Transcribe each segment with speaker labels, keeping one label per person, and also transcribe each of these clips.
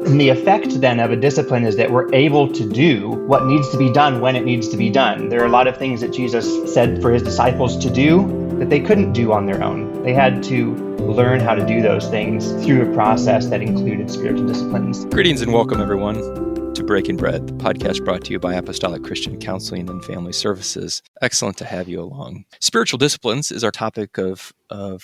Speaker 1: And the effect then of a discipline is that we're able to do what needs to be done when it needs to be done. There are a lot of things that Jesus said for his disciples to do that they couldn't do on their own. They had to learn how to do those things through a process that included spiritual disciplines.
Speaker 2: Greetings and welcome, everyone, to Breaking Bread, the podcast brought to you by Apostolic Christian Counseling and Family Services. Excellent to have you along. Spiritual disciplines is our topic of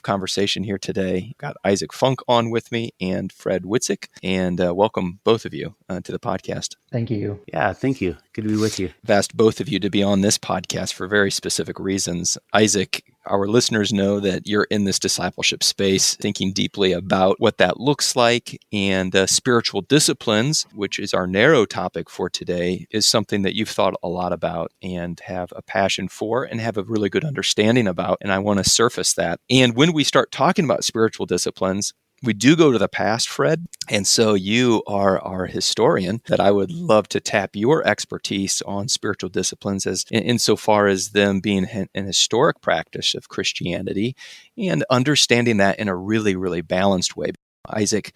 Speaker 2: conversation here today. Got Isaac Funk on with me and Fred Witzig, and welcome both of you to the podcast.
Speaker 1: Thank you.
Speaker 3: Yeah, thank you. Good to be with you.
Speaker 2: I've asked both of you to be on this podcast for very specific reasons. Isaac, our listeners know that you're in this discipleship space, thinking deeply about what that looks like, and spiritual disciplines, which is our narrow topic for today, is something that you've thought a lot about and have a passion for and have a really good understanding about, and I want to surface that. And when we start talking about spiritual disciplines, we do go to the past, Fred, and so you are our historian that I would love to tap your expertise on spiritual disciplines as insofar as them being an historic practice of Christianity and understanding that in a really, really balanced way. Isaac,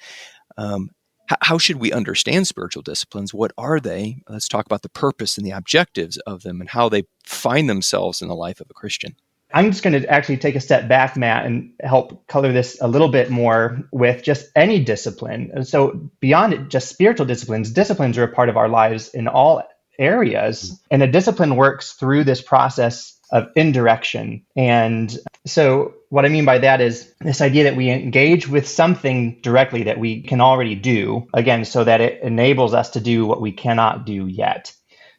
Speaker 2: how should we understand spiritual disciplines? What are they? Let's talk about the purpose and the objectives of them and how they find themselves in the life of a Christian.
Speaker 1: I'm just going to actually take a step back, Matt, and help color this a little bit more with just any discipline. And so beyond it, just spiritual disciplines are a part of our lives in all areas. And a discipline works through this process of indirection. And so what I mean by that is this idea that we engage with something directly that we can already do, again, so that it enables us to do what we cannot do yet.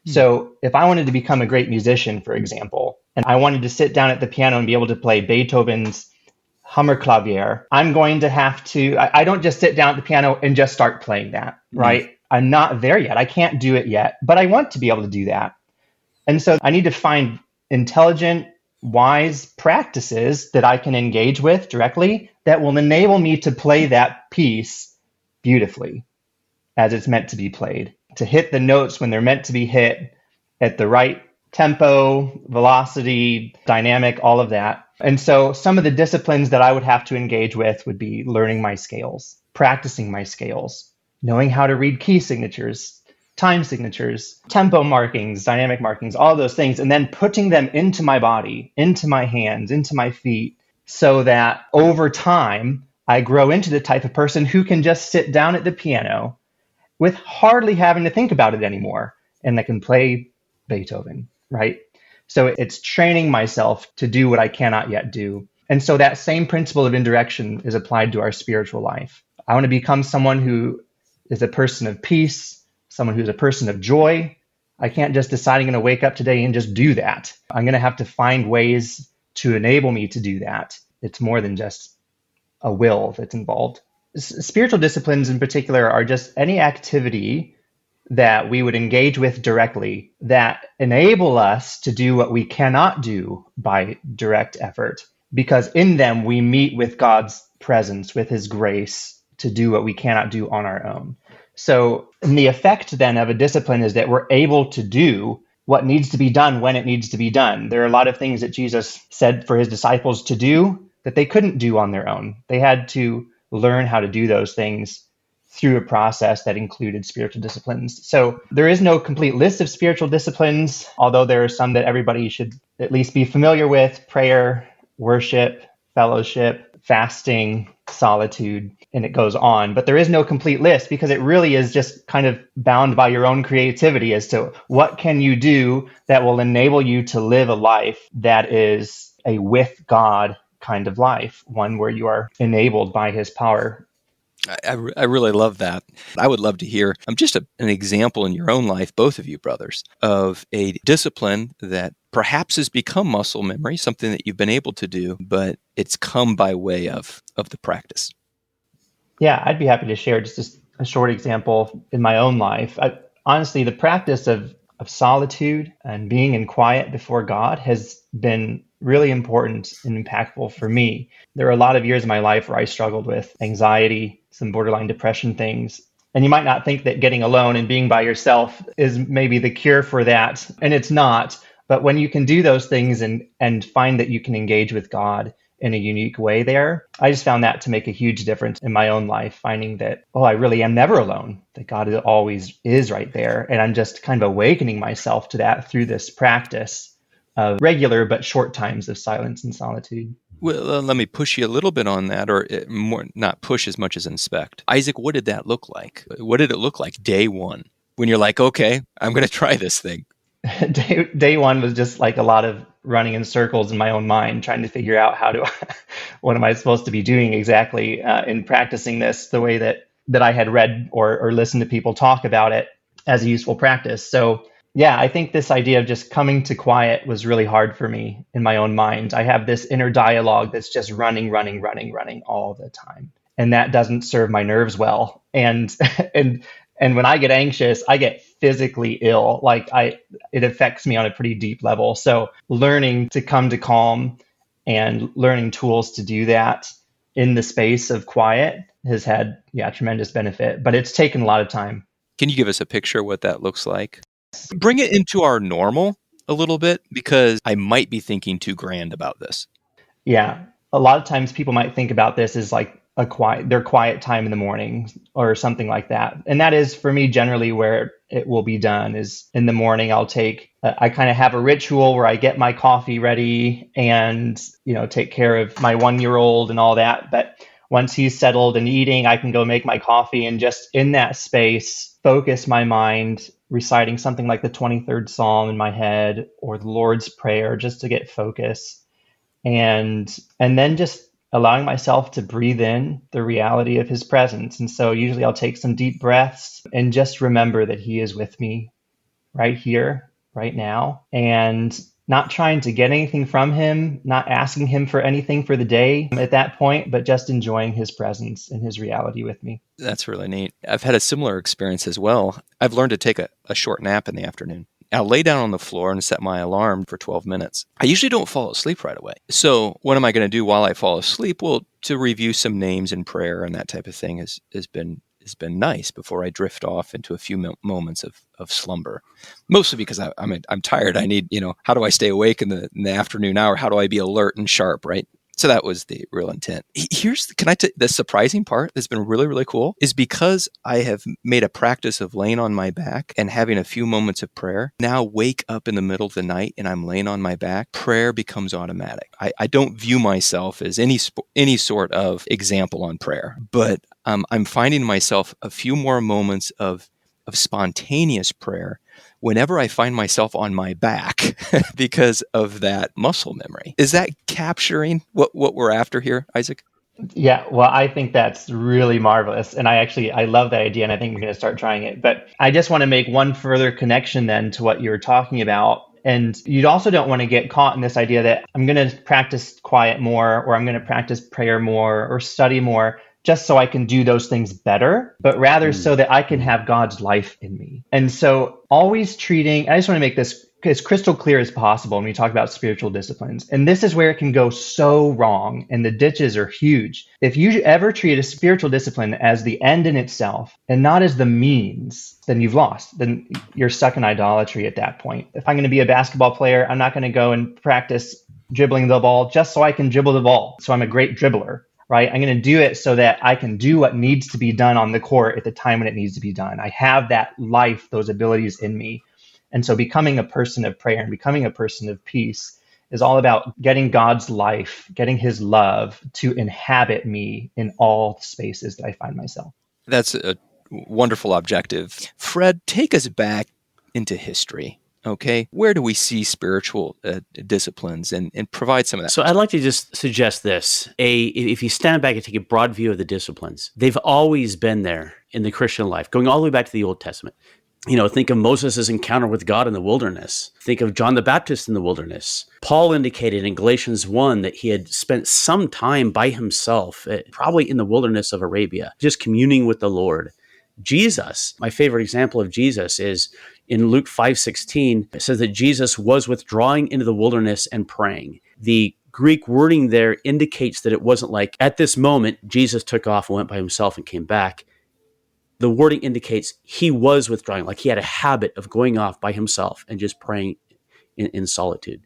Speaker 1: So if I wanted to become a great musician, for example, and I wanted to sit down at the piano and be able to play Beethoven's Hammerklavier, I'm going to have to, I don't just sit down at the piano and just start playing that, right? I'm not there yet. I can't do it yet, but I want to be able to do that. And so I need to find intelligent, wise practices that I can engage with directly that will enable me to play that piece beautifully as it's meant to be played, to hit the notes when they're meant to be hit at the right tempo, velocity, dynamic, all of that. And so some of the disciplines that I would have to engage with would be learning my scales, practicing my scales, knowing how to read key signatures, time signatures, tempo markings, dynamic markings, all those things, and then putting them into my body, into my hands, into my feet, so that over time, I grow into the type of person who can just sit down at the piano with hardly having to think about it anymore, and I can play Beethoven, right? So it's training myself to do what I cannot yet do. And so that same principle of indirection is applied to our spiritual life. I want to become someone who is a person of peace, someone who's a person of joy. I can't just decide I'm going to wake up today and just do that. I'm going to have to find ways to enable me to do that. It's more than just a will that's involved. Spiritual disciplines in particular are just any activity that we would engage with directly that enable us to do what we cannot do by direct effort, because in them we meet with God's presence, with his grace to do what we cannot do on our own. So the effect then of a discipline is that we're able to do what needs to be done when it needs to be done. There are a lot of things that Jesus said for his disciples to do that they couldn't do on their own. They had to learn how to do those things through a process that included spiritual disciplines. So there is no complete list of spiritual disciplines, although there are some that everybody should at least be familiar with: prayer, worship, fellowship, fasting, solitude, and it goes on. But there is no complete list because it really is just kind of bound by your own creativity as to what can you do that will enable you to live a life that is a with God kind of life, one where you are enabled by his power.
Speaker 2: I really love that. I would love to hear just an example in your own life, both of you brothers, of a discipline that perhaps has become muscle memory, something that you've been able to do, but it's come by way of the practice.
Speaker 1: Yeah, I'd be happy to share just a short example in my own life. Honestly, the practice of solitude and being in quiet before God has been really important and impactful for me. There are a lot of years in my life where I struggled with anxiety, some borderline depression things. And you might not think that getting alone and being by yourself is maybe the cure for that. And it's not. But when you can do those things and find that you can engage with God in a unique way there. I just found that to make a huge difference in my own life, finding that, oh, I really am never alone, that God always is right there. And I'm just kind of awakening myself to that through this practice of regular but short times of silence and solitude.
Speaker 2: Well, let me push you a little bit on that, or more, not push as much as inspect. Isaac, what did that look like? What did it look like day one when you're like, okay, I'm going to try this thing?
Speaker 1: Day one was just like a lot of running in circles in my own mind, trying to figure out what am I supposed to be doing exactly in practicing this the way that I had read or listened to people talk about it as a useful practice. So yeah, I think this idea of just coming to quiet was really hard for me in my own mind. I have this inner dialogue that's just running all the time. And that doesn't serve my nerves well. And and when I get anxious, I get physically ill. It affects me on a pretty deep level. So learning to come to calm and learning tools to do that in the space of quiet has had, tremendous benefit. But it's taken a lot of time.
Speaker 2: Can you give us a picture of what that looks like? Bring it into our normal a little bit, because I might be thinking too grand about this.
Speaker 1: Yeah. A lot of times people might think about this as like their quiet time in the morning or something like that. And that is for me generally where it will be done is in the morning. I kind of have a ritual where I get my coffee ready and, take care of my 1-year-old and all that. But once he's settled and eating, I can go make my coffee and just in that space, focus my mind, reciting something like the 23rd Psalm in my head or the Lord's Prayer just to get focus. And then just allowing myself to breathe in the reality of his presence. And so usually I'll take some deep breaths and just remember that he is with me right here, right now, and not trying to get anything from him, not asking him for anything for the day at that point, but just enjoying his presence and his reality with me.
Speaker 2: That's really neat. I've had a similar experience as well. I've learned to take a short nap in the afternoon. I'll lay down on the floor and set my alarm for 12 minutes. I usually don't fall asleep right away. So what am I going to do while I fall asleep? Well, to review some names in prayer and that type of thing has been nice before I drift off into a few moments of slumber. Mostly because I'm tired. I need, how do I stay awake in the afternoon hour? How do I be alert and sharp, right? So that was the real intent. The surprising part that's been really, really cool is because I have made a practice of laying on my back and having a few moments of prayer. Now wake up in the middle of the night and I'm laying on my back. Prayer becomes automatic. I don't view myself as any sort of example on prayer, but I'm finding myself a few more moments of spontaneous prayer whenever I find myself on my back because of that muscle memory. Is that capturing what we're after here, Isaac?
Speaker 1: Yeah, well, I think that's really marvelous. And I love that idea, and I think I'm going to start trying it. But I just want to make one further connection then to what you were talking about. And you also don't want to get caught in this idea that I'm going to practice quiet more, or I'm going to practice prayer more, or study more, just so I can do those things better, but rather so that I can have God's life in me. And so always I just want to make this as crystal clear as possible when we talk about spiritual disciplines. And this is where it can go so wrong, and the ditches are huge. If you ever treat a spiritual discipline as the end in itself and not as the means, then you've lost. Then you're stuck in idolatry at that point. If I'm going to be a basketball player, I'm not going to go and practice dribbling the ball just so I can dribble the ball. So I'm a great dribbler. Right? I'm going to do it so that I can do what needs to be done on the court at the time when it needs to be done. I have that life, those abilities in me. And so becoming a person of prayer and becoming a person of peace is all about getting God's life, getting his love to inhabit me in all spaces that I find myself.
Speaker 2: That's a wonderful objective. Fred, take us back into history. Okay, where do we see spiritual disciplines and provide some of that?
Speaker 3: So I'd like to just suggest this. If you stand back and take a broad view of the disciplines, they've always been there in the Christian life, going all the way back to the Old Testament. Think of Moses' encounter with God in the wilderness. Think of John the Baptist in the wilderness. Paul indicated in Galatians 1 that he had spent some time by himself, probably in the wilderness of Arabia, just communing with the Lord. Jesus, my favorite example of Jesus is in Luke 5:16. It says that Jesus was withdrawing into the wilderness and praying. The Greek wording there indicates that it wasn't like at this moment, Jesus took off and went by himself and came back. The wording indicates he was withdrawing, like he had a habit of going off by himself and just praying in solitude.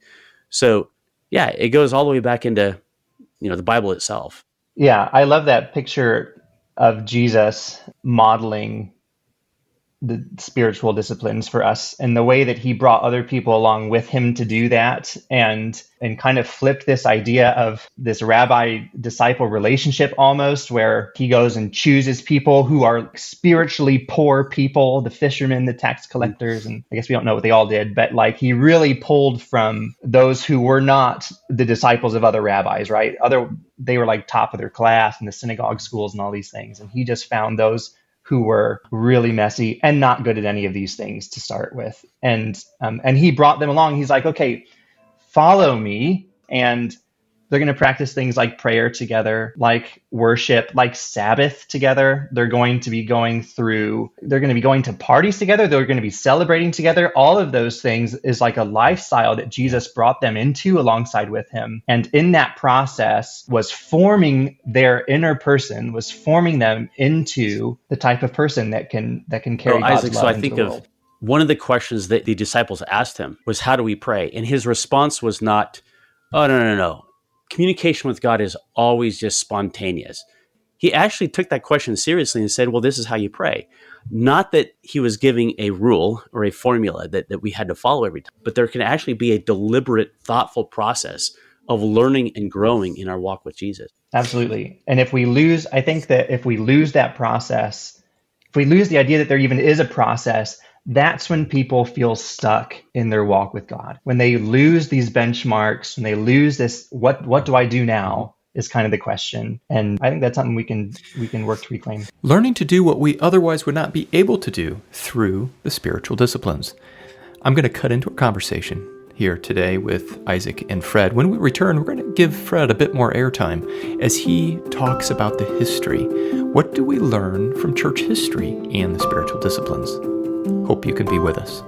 Speaker 3: So yeah, it goes all the way back into the Bible itself.
Speaker 1: Yeah, I love that picture of Jesus modeling the spiritual disciplines for us and the way that he brought other people along with him to do that, and kind of flipped this idea of this rabbi disciple relationship, almost where he goes and chooses people who are spiritually poor people, the fishermen, the tax collectors, and I guess we don't know what they all did, but like he really pulled from those who were not the disciples of other rabbis, right? They were like top of their class in the synagogue schools and all these things, and he just found those who were really messy and not good at any of these things to start with. And he brought them along. He's like, okay, follow me. And they're going to practice things like prayer together, like worship, like Sabbath together. They're going to be going to parties together. They're going to be celebrating together. All of those things is like a lifestyle that Jesus brought them into alongside with him. And in that process was forming their inner person, was forming them into the type of person that can carry God's
Speaker 3: Isaac,
Speaker 1: love
Speaker 3: so I
Speaker 1: into
Speaker 3: think
Speaker 1: the
Speaker 3: of
Speaker 1: world.
Speaker 3: one of the questions that the disciples asked him was, how do we pray? And his response was not, oh, no. Communication with God is always just spontaneous. He actually took that question seriously and said, well, this is how you pray. Not that he was giving a rule or a formula that we had to follow every time, but there can actually be a deliberate, thoughtful process of learning and growing in our walk with Jesus.
Speaker 1: Absolutely. And if we lose that process, if we lose the idea that there even is a process, that's when people feel stuck in their walk with God. When they lose these benchmarks, when they lose this, what do I do now, is kind of the question. And I think that's something we can work to reclaim.
Speaker 4: Learning to do what we otherwise would not be able to do through the spiritual disciplines. I'm going to cut into a conversation here today with Isaac and Fred. When we return, we're going to give Fred a bit more airtime as he talks about the history. What do we learn from church history and the spiritual disciplines? Hope you can be with us.